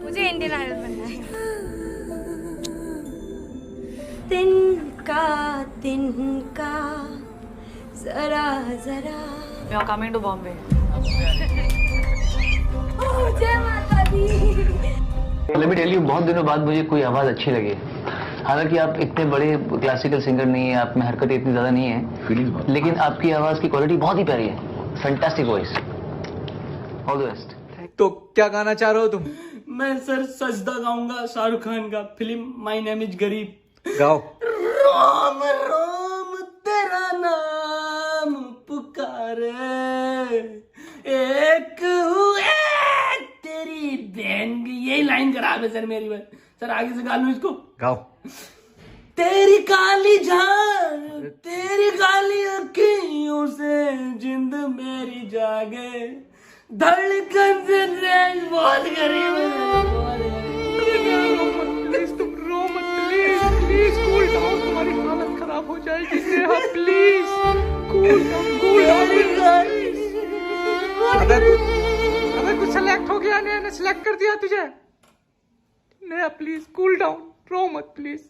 मुझे Indian idol बनना है। तिनका तिनका जरा जरा। We are coming to Bombay. जय माता दी। Let me tell you, बहुत दिनों बाद मुझे कोई आवाज अच्छी लगी। हालांकि आप इतने बड़े क्लासिकल सिंगर नहीं है, आप में हरकतें इतनी ज्यादा नहीं है, लेकिन आपकी आवाज की क्वालिटी बहुत ही प्यारी है। Fantastic voice. All the best. तो क्या गाना चाह रहे हो तुम? मैं सर सजदा गाऊंगा शाहरुख खान का, फिल्म माय नेम इज गरीब। गाओ। रोम रोम तेरा नाम पुकारे, एक हुए तेरी बहन की। यही लाइन खराब है सर मेरी बात। सर आगे से गा लूं इसको? गाओ। तेरी काली जान, तेरी काली अखियों से जिंद मेरी जागे, धड़कन से रेंज बहुत गरीब है। प्लीज तुम रो मत, प्लीज प्लीज कूल डाउन, तुम्हारी हालत खराब हो जाएगी। Please cool down. अबे कुछ सेलेक्ट हो गया, ने सेलेक्ट कर दिया तुझे। नया प्लीज कूल डाउन, रो मत प्लीज।